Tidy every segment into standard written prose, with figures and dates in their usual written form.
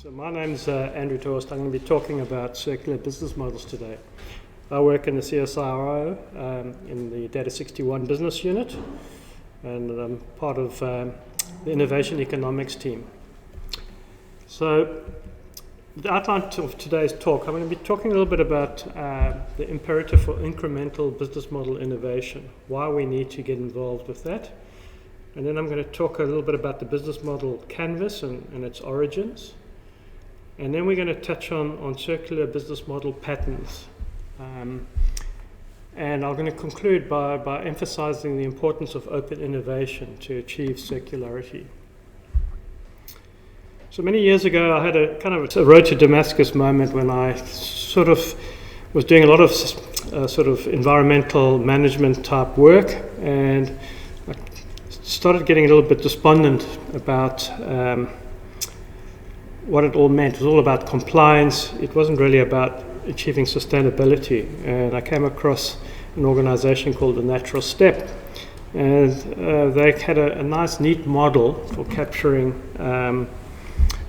So my name's Andrew Terhorst. I'm going to be talking about circular business models today. I work in the CSIRO in the Data61 business unit, and I'm part of the innovation economics team. So the outline of today's talk, I'm going to be talking a little bit about the imperative for incremental business model innovation, why we need to get involved with that. And then I'm going to talk a little bit about the business model canvas and its origins. And then we're going to touch on circular business model patterns. And I'm going to conclude by emphasizing the importance of open innovation to achieve circularity. So many years ago, I had a kind of a road to Damascus moment when I sort of was doing a lot of sort of environmental management type work, and I started getting a little bit despondent about what it all meant. It was all about compliance. It wasn't really about achieving sustainability. And I came across an organization called The Natural Step. And they had a nice, neat model for capturing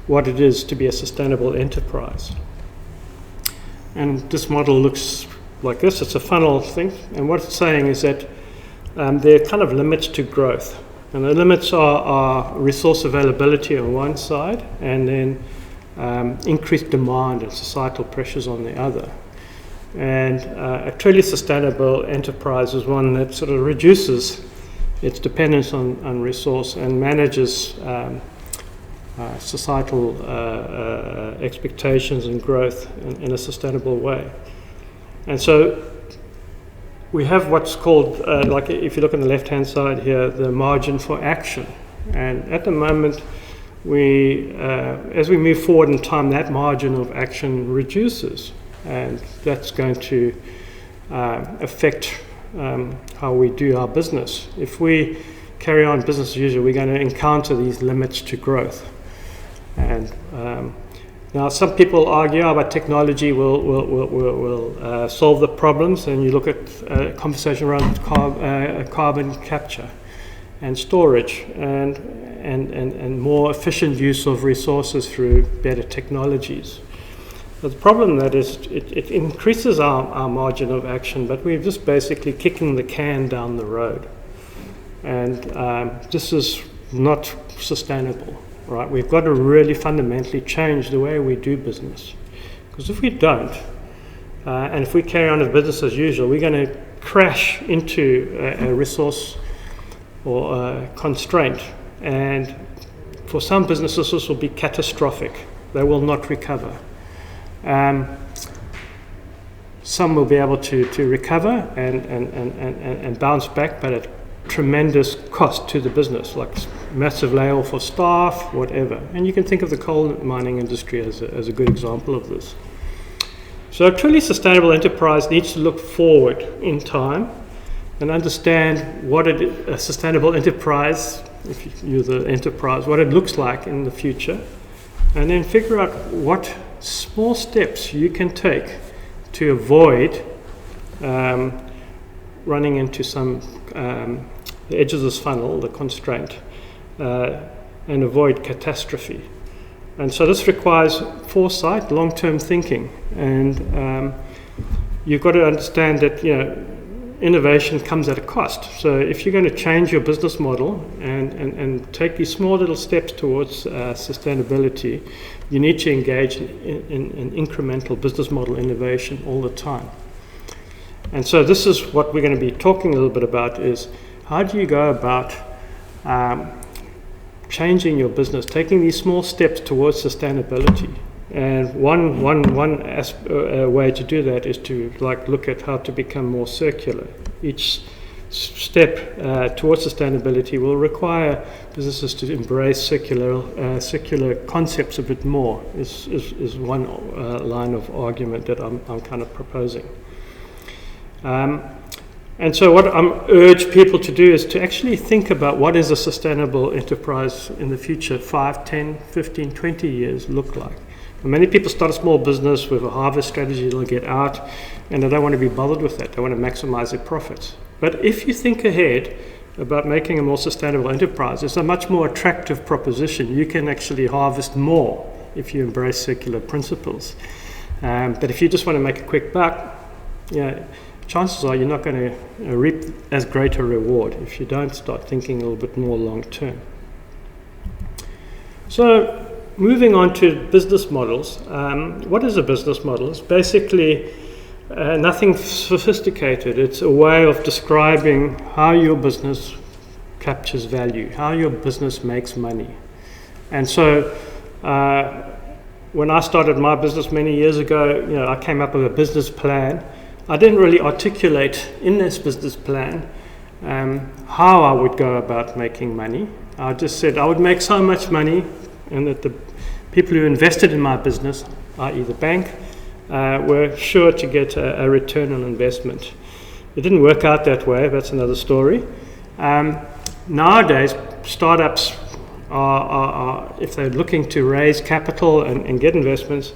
what it is to be a sustainable enterprise. And this model looks like this. It's a funnel thing. And what it's saying is that there are kind of limits to growth. And the limits are resource availability on one side, and then increased demand and societal pressures on the other. And a truly sustainable enterprise is one that sort of reduces its dependence on resource and manages societal expectations and growth in a sustainable way. And so we have what's called, like if you look on the left-hand side here, the margin for action. And at the moment, as we move forward in time, that margin of action reduces. And that's going to affect how we do our business. If we carry on business as usual, we're going to encounter these limits to growth. And now, some people argue about technology will solve the problems, and you look at a conversation around carbon capture and storage and more efficient use of resources through better technologies. But the problem that is, it increases our margin of action, but we're just basically kicking the can down the road. And this is not sustainable. Right, we've got to really fundamentally change the way we do business. Because if we don't, and if we carry on with business as usual, we're going to crash into a resource or a constraint. And for some businesses, this will be catastrophic. They will not recover. Some will be able to recover and bounce back, but at tremendous cost to the business, like massive layoff for staff, whatever. And you can think of the coal mining industry as a good example of this. So a truly sustainable enterprise needs to look forward in time and understand what a sustainable enterprise, if you're the enterprise, what it looks like in the future, and then figure out what small steps you can take to avoid running into some the edge of this funnel, the constraint, and avoid catastrophe. And so this requires foresight, long-term thinking, and you've got to understand that innovation comes at a cost. So if you're going to change your business model and take these small little steps towards sustainability, you need to engage in incremental business model innovation all the time. And so this is what we're going to be talking a little bit about, is how do you go about changing your business, taking these small steps towards sustainability. And one way to do that is to look at how to become more circular. Each step towards sustainability will require businesses to embrace circular concepts a bit more, is one line of argument that I'm kind of proposing. And so what I urge people to do is to actually think about what is a sustainable enterprise in the future, 5, 10, 15, 20 years look like. And many people start a small business with a harvest strategy, they'll get out, and they don't want to be bothered with that. They want to maximize their profits. But if you think ahead about making a more sustainable enterprise, it's a much more attractive proposition. You can actually harvest more if you embrace circular principles. But if you just want to make a quick buck, chances are you're not going to reap as great a reward if you don't start thinking a little bit more long term. So moving on to business models. What is a business model? It's basically nothing sophisticated. It's a way of describing how your business captures value, how your business makes money. And so when I started my business many years ago, I came up with a business plan. I didn't really articulate in this business plan how I would go about making money. I just said I would make so much money, and that the people who invested in my business, i.e. the bank, were sure to get a return on investment. It didn't work out that way. That's another story. Nowadays, startups are, if they're looking to raise capital and get investments,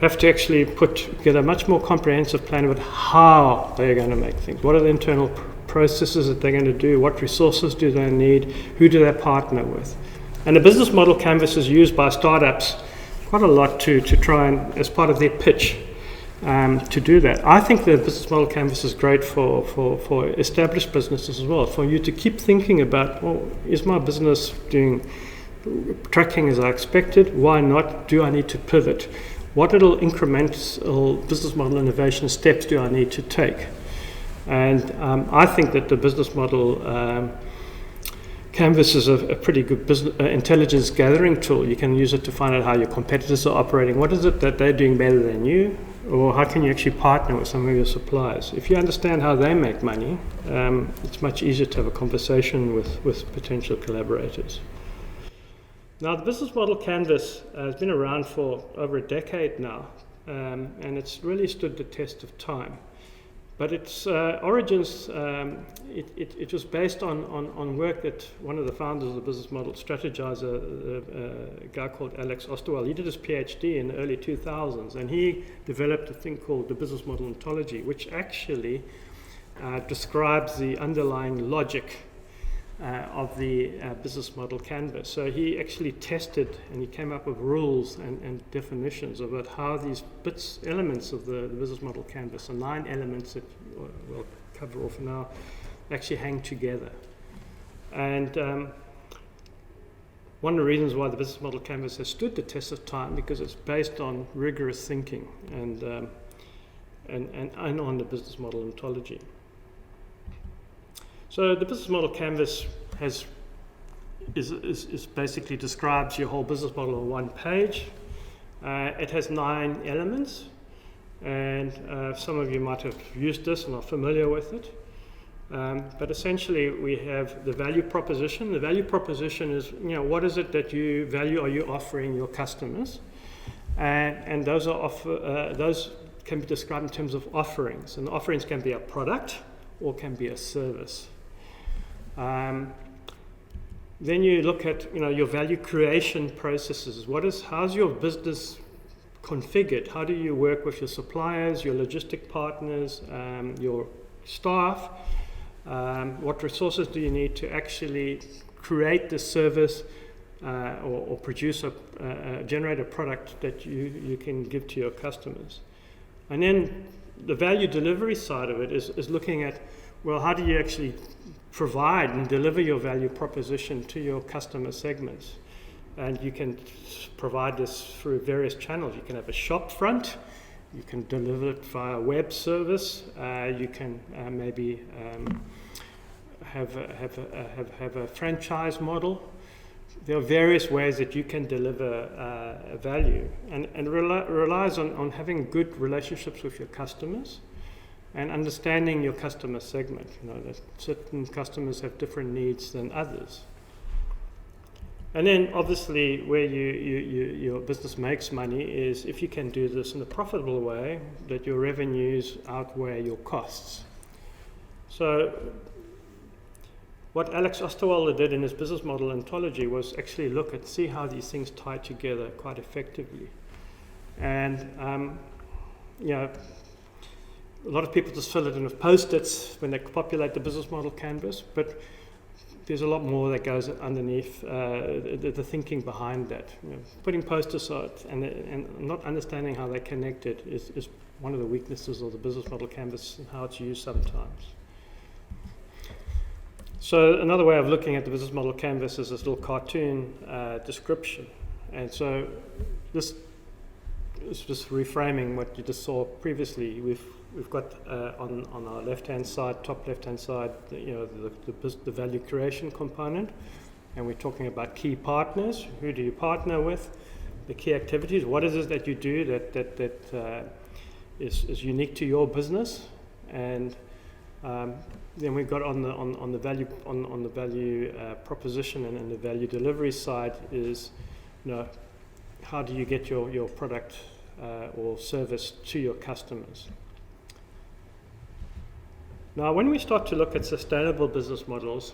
have to actually put together a much more comprehensive plan about how they're going to make things. What are the internal processes that they're going to do? What resources do they need? Who do they partner with? And the business model canvas is used by startups quite a lot to try and, as part of their pitch, to do that. I think the business model canvas is great for established businesses as well, for you to keep thinking about, well, is my business tracking as I expected? Why not? Do I need to pivot? What little incremental business model innovation steps do I need to take? And I think that the business model canvas is a pretty good business intelligence gathering tool. You can use it to find out how your competitors are operating. What is it that they're doing better than you? Or how can you actually partner with some of your suppliers? If you understand how they make money, it's much easier to have a conversation with potential collaborators. Now, the business model canvas has been around for over a decade now, and it's really stood the test of time. But its origins, it was based on work that one of the founders of the business model strategizer, a guy called Alex Osterwalder, he did his PhD in the early 2000s, and he developed a thing called the business model ontology, which actually describes the underlying logic of the business model canvas. So he actually tested and he came up with rules and definitions about how these elements of the business model canvas, the 9 elements that we'll cover off now, actually hang together. And one of the reasons why the business model canvas has stood the test of time, because it's based on rigorous thinking and on the business model ontology. So the business model canvas is basically describes your whole business model on one page. It has 9 elements, and some of you might have used this and are familiar with it. But essentially, we have the value proposition. The value proposition is, what is it that you value are you offering your customers? And those can be described in terms of offerings. And the offerings can be a product or can be a service. Then you look at your value creation processes. How's your business configured? How do you work with your suppliers, your logistic partners, your staff? What resources do you need to actually create the service or produce generate a product that you can give to your customers? And then the value delivery side of it is looking at, well, how do you actually provide and deliver your value proposition to your customer segments? And you can provide this through various channels. You can have a shop front, you can deliver it via web service, you can maybe have a franchise model. There are various ways that you can deliver value, and it relies on having good relationships with your customers and understanding your customer segment. That certain customers have different needs than others. And then obviously where your business makes money is if you can do this in a profitable way, that your revenues outweigh your costs. So what Alex Osterwalder did in his business model ontology was actually see how these things tie together quite effectively. And a lot of people just fill it in with post-its when they populate the business model canvas, but there's a lot more that goes underneath the thinking behind that. Putting posters out and not understanding how they're connected is one of the weaknesses of the business model canvas and how it's used sometimes. So another way of looking at the business model canvas is this little cartoon description. And so this is just reframing what you just saw previously. We've got on our left-hand side, top left-hand side, the value creation component, and we're talking about key partners. Who do you partner with? The key activities. What is it that you do that is unique to your business? And then we've got on the value proposition and the value delivery side is, how do you get your product or service to your customers? Now, when we start to look at sustainable business models,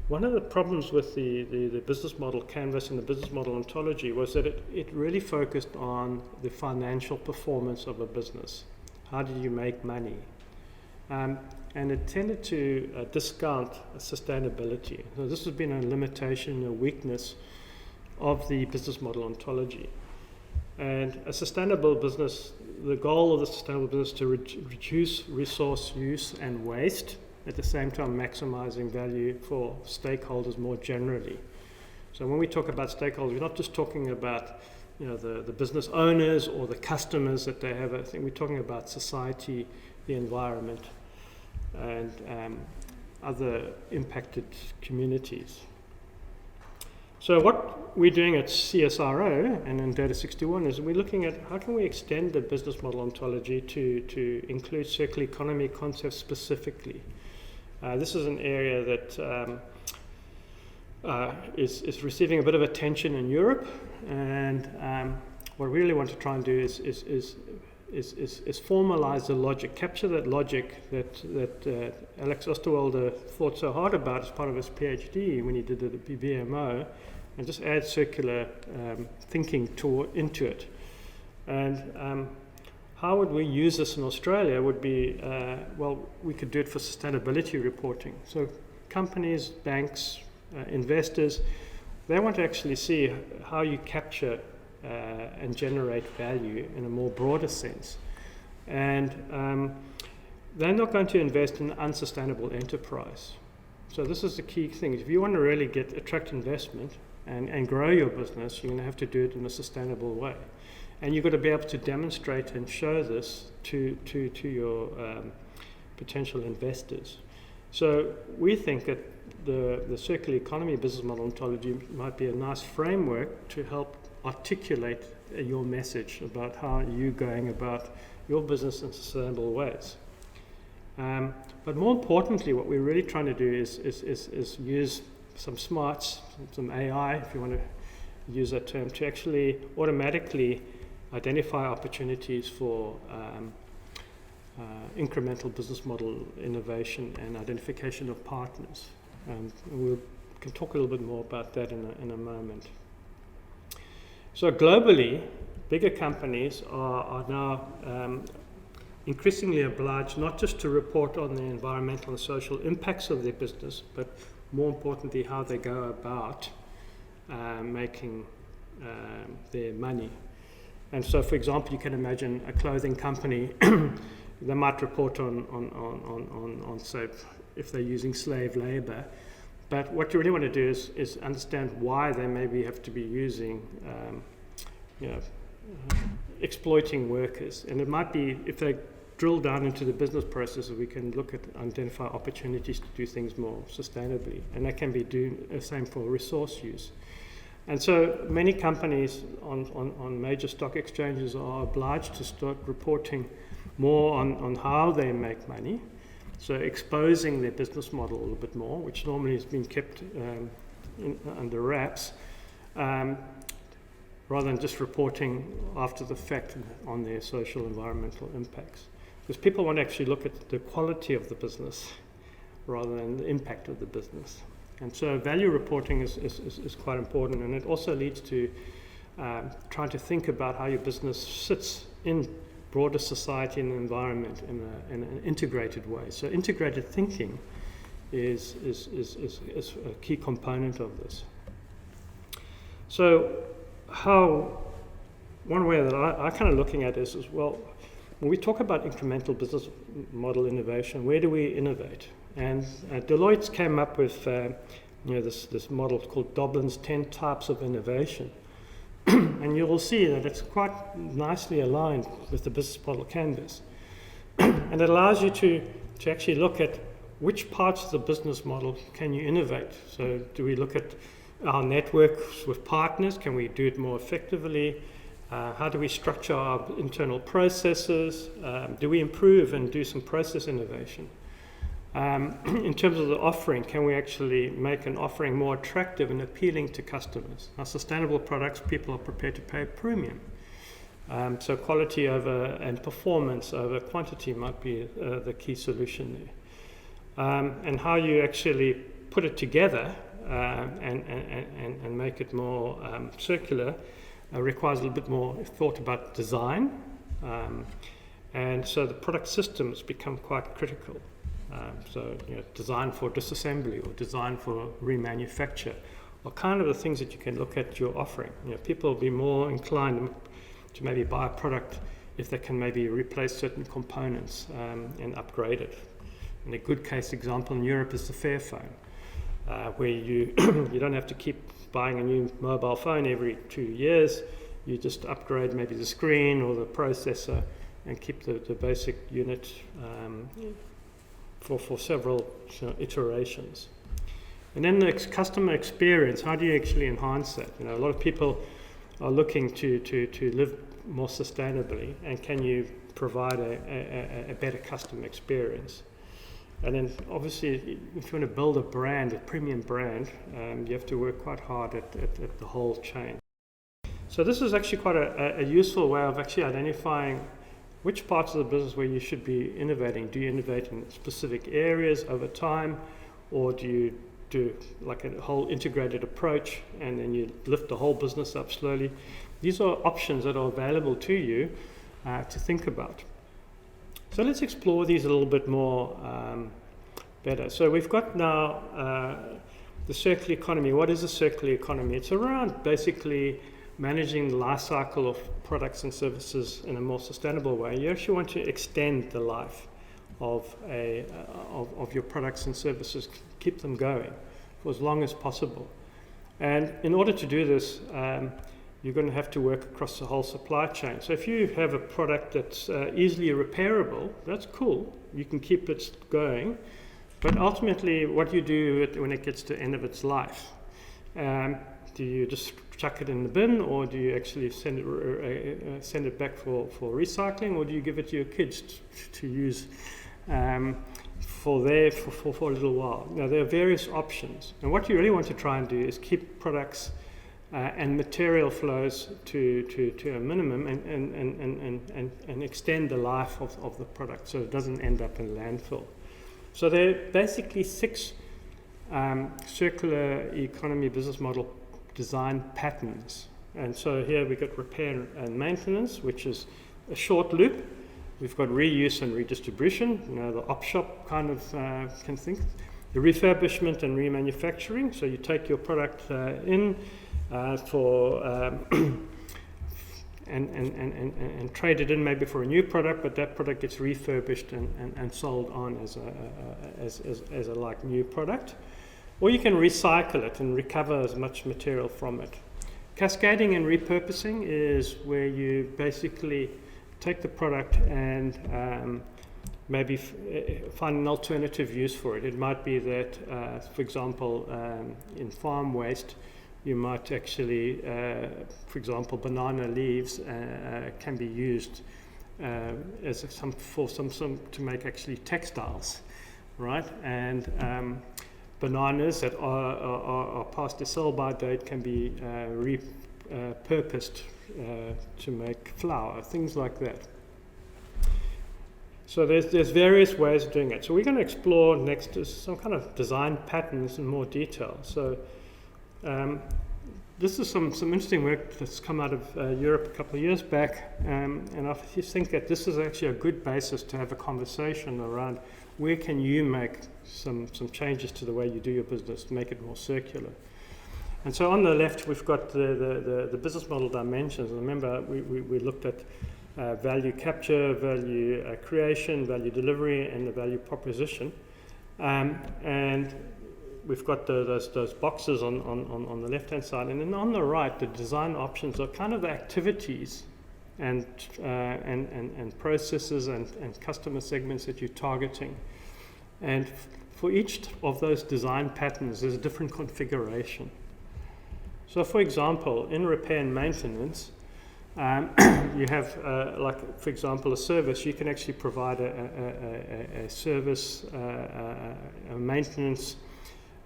one of the problems with the business model canvas and the business model ontology was that it really focused on the financial performance of a business. How do you make money? And it tended to discount sustainability. So this has been a limitation, a weakness of the business model ontology. And a sustainable business, the goal of the sustainable business is to reduce resource use and waste, at the same time maximizing value for stakeholders more generally. So when we talk about stakeholders, we're not just talking about the business owners or the customers that they have. I think we're talking about society, the environment, and other impacted communities. So what we're doing at CSIRO and in Data61 is we're looking at how can we extend the business model ontology to include circular economy concepts specifically. This is an area that is receiving a bit of attention in Europe, and what we really want to try and do is formalize the logic, capture that logic that Alex Osterwalder thought so hard about as part of his PhD when he did the BMO, and just add circular thinking into it. And how would we use this in Australia would be, we could do it for sustainability reporting. So companies, banks, investors, they want to actually see how you capture and generate value in a more broader sense. And they're not going to invest in an unsustainable enterprise. So this is the key thing. If you want to really attract investment and grow your business, you're going to have to do it in a sustainable way. And you've got to be able to demonstrate and show this to your potential investors. So we think that the circular economy business model ontology might be a nice framework to help articulate your message about how you're going about your business in sustainable ways. But more importantly, what we're really trying to do is use some smarts, some AI, if you want to use that term, to actually automatically identify opportunities for incremental business model innovation and identification of partners. We can talk a little bit more about that in a moment. So globally, bigger companies are now increasingly obliged not just to report on the environmental and social impacts of their business, but more importantly, how they go about making their money. And so, for example, you can imagine a clothing company, they might report on, say, if they're using slave labor. But what you really want to do is understand why they maybe have to be using, exploiting workers. And it might be, if they drill down into the business processes, we can look at identify opportunities to do things more sustainably. And that can be doing the same for resource use. And so many companies on major stock exchanges are obliged to start reporting more on how they make money. So exposing their business model a little bit more, which normally has been kept under wraps, rather than just reporting after the fact on their social environmental impacts. Because people want to actually look at the quality of the business rather than the impact of the business. And so value reporting is quite important, and it also leads to trying to think about how your business sits in broader society and environment in an integrated way. So integrated thinking is a key component of this. So one way that I kind of looking at this is, well, when we talk about incremental business model innovation, where do we innovate? And Deloitte came up with this model called Doblin's 10 types of innovation. And you will see that it's quite nicely aligned with the business model canvas. And it allows you to actually look at which parts of the business model can you innovate. So do we look at our networks with partners? Can we do it more effectively? How do we structure our internal processes? Do we improve and do some process innovation? In terms of the offering, can we actually make an offering more attractive and appealing to customers? Our sustainable products, people are prepared to pay a premium. So quality and performance over quantity might be the key solution there. And how you actually put it together and make it more circular requires a little bit more thought about design. And so the product systems become quite critical. So design for disassembly or design for remanufacture are kind of the things that you can look at your offering. People will be more inclined to maybe buy a product if they can maybe replace certain components and upgrade it. And a good case example in Europe is the Fairphone, where you don't have to keep buying a new mobile phone every 2 years. You just upgrade maybe the screen or the processor and keep the basic unit for several iterations. And then the customer experience, how do you actually enhance that? A lot of people are looking to live more sustainably, and can you provide a better customer experience? And then obviously, if you want to build a brand, a premium brand, you have to work quite hard at the whole chain. So this is actually quite a useful way of actually identifying which parts of the business where you should be innovating. Do you innovate in specific areas over time, or do you do like a whole integrated approach and then you lift the whole business up slowly? These are options that are available to you to think about. So let's explore these a little bit more better. So we've got now the circular economy. What is a circular economy? It's around basically managing the life cycle of products and services in a more sustainable way. You actually want to extend the life of your products and services, keep them going for as long as possible. And in order to do this, you're going to have to work across the whole supply chain. So if you have a product that's easily repairable, that's cool. You can keep it going. But ultimately, what do you do when it gets to the end of its life? Do you just chuck it in the bin, or do you actually send it back for recycling, or do you give it to your kids to use for a little while? Now, there are various options. And what you really want to try and do is keep products and material flows to a minimum and extend the life of the product so it doesn't end up in landfill. So there are basically 6 circular economy business model design patterns. And so here we've got repair and maintenance, which is a short loop. We've got reuse and redistribution, the op shop kind of can think. The refurbishment and remanufacturing, so you take your product in for and trade it in maybe for a new product, but that product gets refurbished and sold on as a like new product. Or you can recycle it and recover as much material from it. Cascading and repurposing is where you basically take the product and maybe find an alternative use for it. It might be that, for example, in farm waste, you might actually, for example, banana leaves can be used as some to make actually textiles, right? And bananas that are past the sell-by date can be repurposed to make flour, things like that. So there's various ways of doing it. So we're going to explore next is some kind of design patterns in more detail. So this is some interesting work that's come out of Europe a couple of years back, and I just think that this is actually a good basis to have a conversation around where can you make some changes to the way you do your business to make it more circular. And so on the left, we've got the business model dimensions. Remember, we looked at value capture, value creation, value delivery, and the value proposition. And we've got those boxes on the left-hand side. And then on the right, the design options are kind of the activities and processes and customer segments that you're targeting. And for each of those design patterns, there's a different configuration. So, for example, in repair and maintenance, you have, like, for example, a service. You can actually provide a service, a maintenance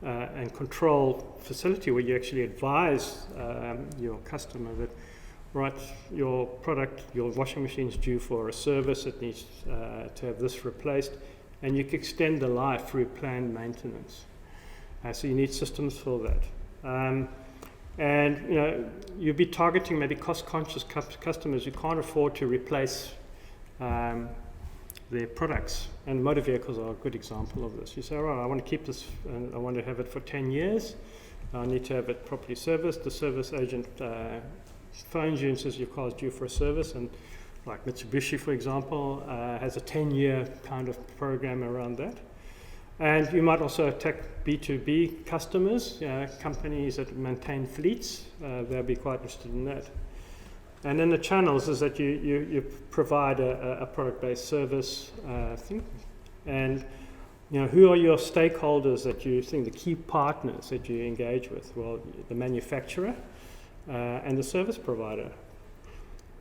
and control facility where you actually advise your customer that, right, your product, your washing machine is due for a service. It needs to have this replaced, and you can extend the life through planned maintenance. So you need systems for that. And you'll be targeting maybe cost-conscious customers who can't afford to replace their products. And motor vehicles are a good example of this. You say, all right, I want to keep this, and I want to have it for 10 years. I need to have it properly serviced. The service agent phones you and says your car is due for a service. And like Mitsubishi, for example, has a 10-year kind of program around that. And you might also attack B2B customers, companies that maintain fleets. They'll be quite interested in that. And then the channels is that you provide a product-based service thing. And who are your stakeholders that you think, the key partners that you engage with? Well, the manufacturer and the service provider.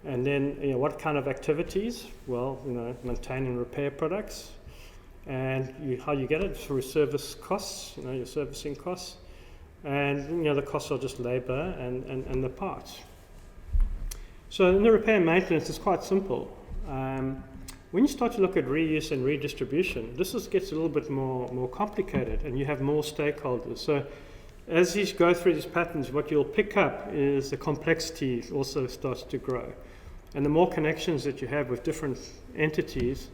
And then what kind of activities? Well, maintain and repair products. And how you get it through service costs, your servicing costs, and the costs are just labor and the parts. So in the repair and maintenance, it's quite simple. When you start to look at reuse and redistribution, this gets a little bit more complicated, and you have more stakeholders. So as you go through these patterns, what you'll pick up is the complexity also starts to grow, and the more connections that you have with different entities,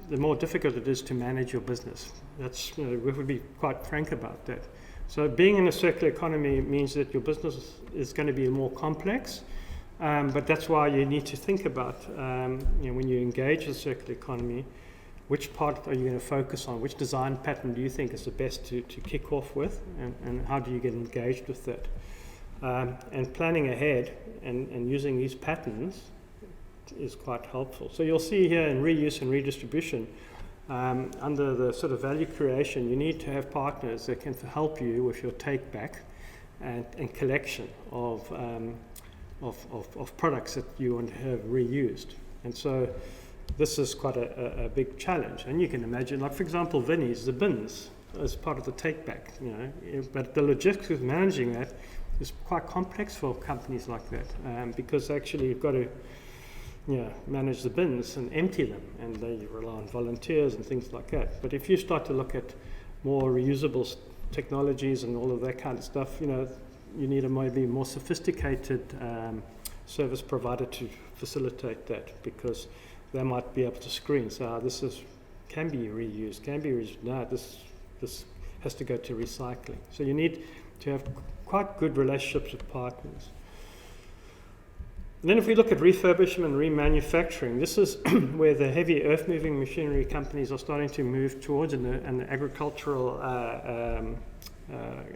the more difficult it is to manage your business. That's, we would be quite frank about that. So being in a circular economy means that your business is going to be more complex, but that's why you need to think about, when you engage the circular economy, which part are you going to focus on? Which design pattern do you think is the best to kick off with, and how do you get engaged with that? And planning ahead and using these patterns is quite helpful. So you'll see here in reuse and redistribution, under the sort of value creation, you need to have partners that can help you with your take back and collection of products that you want to have reused. And so this is quite a big challenge. And you can imagine, like for example, Vinnie's, the bins as part of the take back, but the logistics of managing that is quite complex for companies like that, because actually you've got to manage the bins and empty them, and they rely on volunteers and things like that. But if you start to look at more reusable technologies and all of that kind of stuff, you need a maybe more sophisticated service provider to facilitate that, because they might be able to screen. So this can be reused. No, this has to go to recycling. So you need to have quite good relationships with partners. And then if we look at refurbishment and remanufacturing, this is where the heavy earth-moving machinery companies are starting to move towards, and the agricultural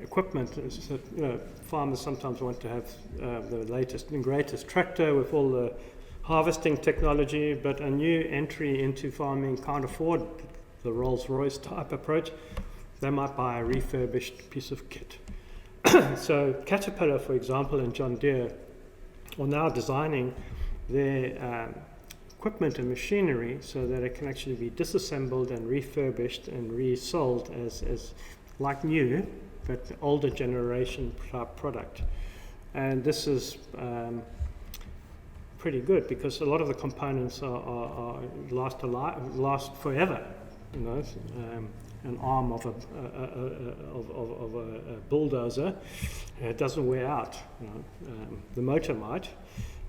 equipment. So, farmers sometimes want to have the latest and greatest tractor with all the harvesting technology, but a new entry into farming can't afford the Rolls-Royce type approach. They might buy a refurbished piece of kit. So Caterpillar, for example, and John Deere are now designing their equipment and machinery so that it can actually be disassembled and refurbished and resold as like new, but older generation product. And this is pretty good, because a lot of the components are last forever, an arm of a bulldozer, it doesn't wear out. The motor might.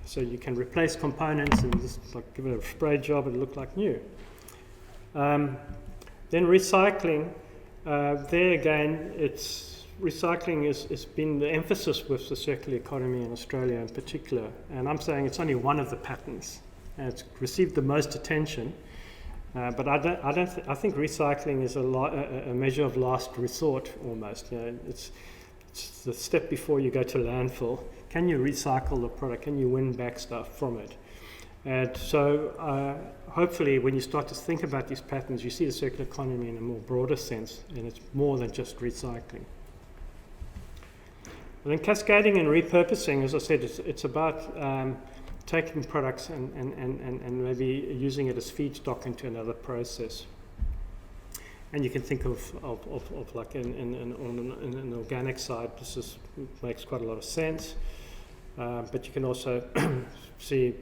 So you can replace components and just like give it a spray job and look like new. Then recycling, there again, recycling has been the emphasis with the circular economy in Australia in particular, and I'm saying it's only one of the patterns, and it's received the most attention. But I think recycling is a measure of last resort almost. It's the step before you go to landfill. Can you recycle the product? Can you win back stuff from it? And so hopefully when you start to think about these patterns, you see the circular economy in a more broader sense, and it's more than just recycling. And then cascading and repurposing, as I said, it's about taking products and maybe using it as feedstock into another process. And you can think of like on an organic side, this makes quite a lot of sense. But you can also see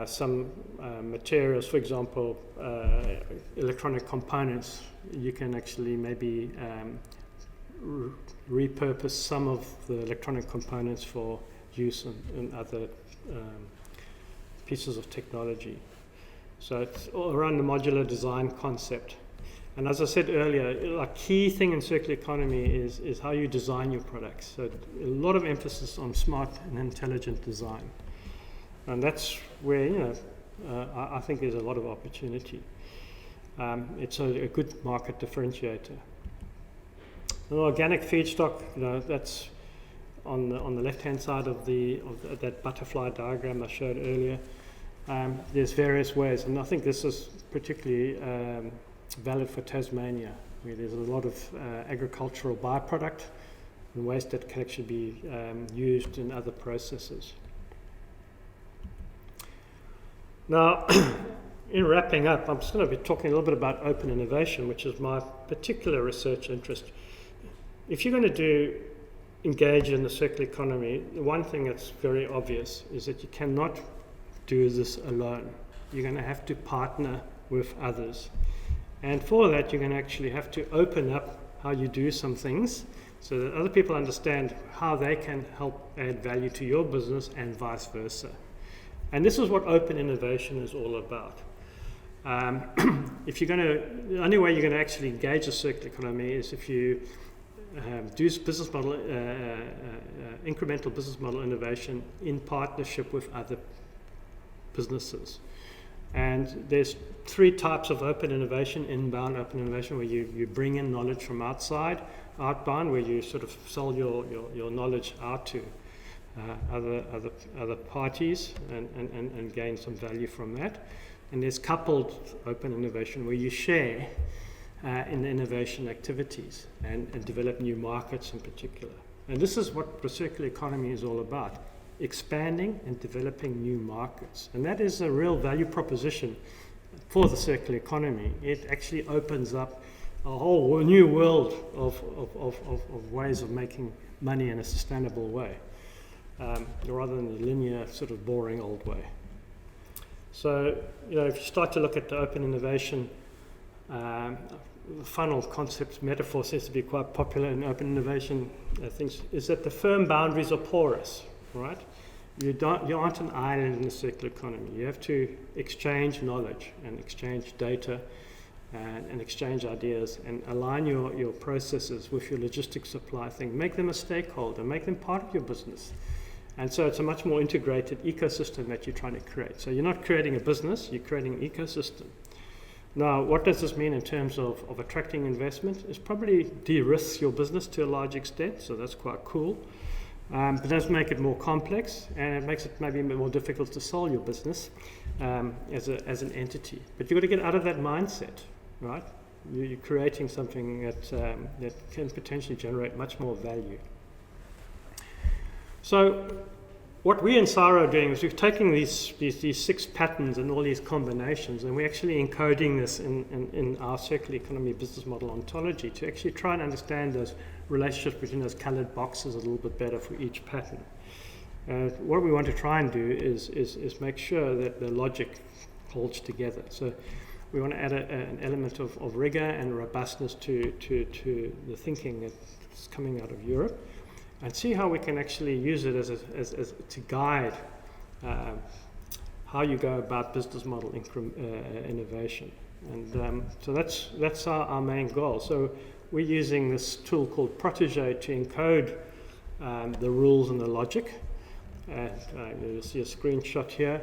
some materials, for example, electronic components. You can actually maybe repurpose some of the electronic components for use in other pieces of technology. So it's all around the modular design concept. And as I said earlier, a key thing in circular economy is how you design your products. So a lot of emphasis on smart and intelligent design. And that's where, I think there's a lot of opportunity. It's a good market differentiator. An organic feedstock, that's on the left-hand side of that butterfly diagram I showed earlier. There's various ways, and I think this is particularly valid for Tasmania, where there's a lot of agricultural byproduct and waste that can actually be used in other processes. Now, in wrapping up, I'm just going to be talking a little bit about open innovation, which is my particular research interest. If you're going to engage in the circular economy, the one thing that's very obvious is that you cannot do this alone. You're going to have to partner with others. And for that, you're going to actually have to open up how you do some things so that other people understand how they can help add value to your business and vice versa. And this is what open innovation is all about. The only way you're going to actually engage the circular economy is if you do business model, incremental business model innovation in partnership with other businesses. And there's three types of open innovation: inbound open innovation, where you bring in knowledge from outside; outbound, where you sort of sell your knowledge out to other parties and gain some value from that. And there's coupled open innovation, where you share in the innovation activities and develop new markets in particular. And this is what the circular economy is all about: expanding and developing new markets. And that is a real value proposition for the circular economy. It actually opens up a whole new world of ways of making money in a sustainable way, rather than the linear, sort of boring old way. So, if you start to look at the open innovation, the funnel concept metaphor seems to be quite popular in open innovation. Is that the firm boundaries are porous, right? You aren't an island in the circular economy. You have to exchange knowledge and exchange data and exchange ideas and align your processes with your logistics supply thing. Make them a stakeholder, make them part of your business. And so it's a much more integrated ecosystem that you're trying to create. So you're not creating a business, you're creating an ecosystem. Now, what does this mean in terms of attracting investment? It's probably de-risks your business to a large extent, so that's quite cool. But it does make it more complex, and it makes it maybe a bit more difficult to sell your business as an entity. But you've got to get out of that mindset, right? You're creating something that can potentially generate much more value. So what we in CSIRO are doing is we've taken these 6 patterns and all these combinations, and we're actually encoding this in our circular economy business model ontology to actually try and understand those relationships between those colored boxes a little bit better for each pattern. What we want to try and do is make sure that the logic holds together. So we want to add an element of rigor and robustness to the thinking that's coming out of Europe, and see how we can actually use it as to guide how you go about business model innovation. And so that's our main goal. So we're using this tool called Protégé to encode the rules and the logic. And you'll see a screenshot here.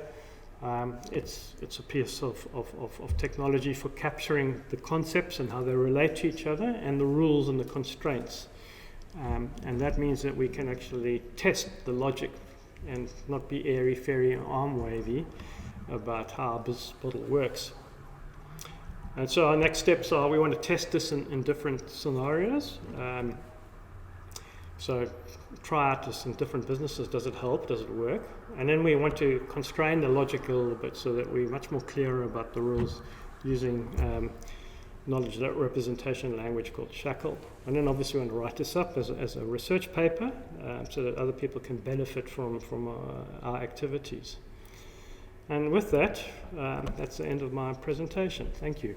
It's a piece of technology for capturing the concepts and how they relate to each other, and the rules and the constraints. And that means that we can actually test the logic and not be airy-fairy and arm-wavy about how a business model works. And so our next steps are we want to test this in different scenarios. So try out this in different businesses. Does it help? Does it work? And then we want to constrain the logic a little bit so that we're much more clearer about the rules using knowledge representation language called Shackle. And then obviously we want to write this up as a research paper so that other people can benefit from our activities. And with that, that's the end of my presentation. Thank you.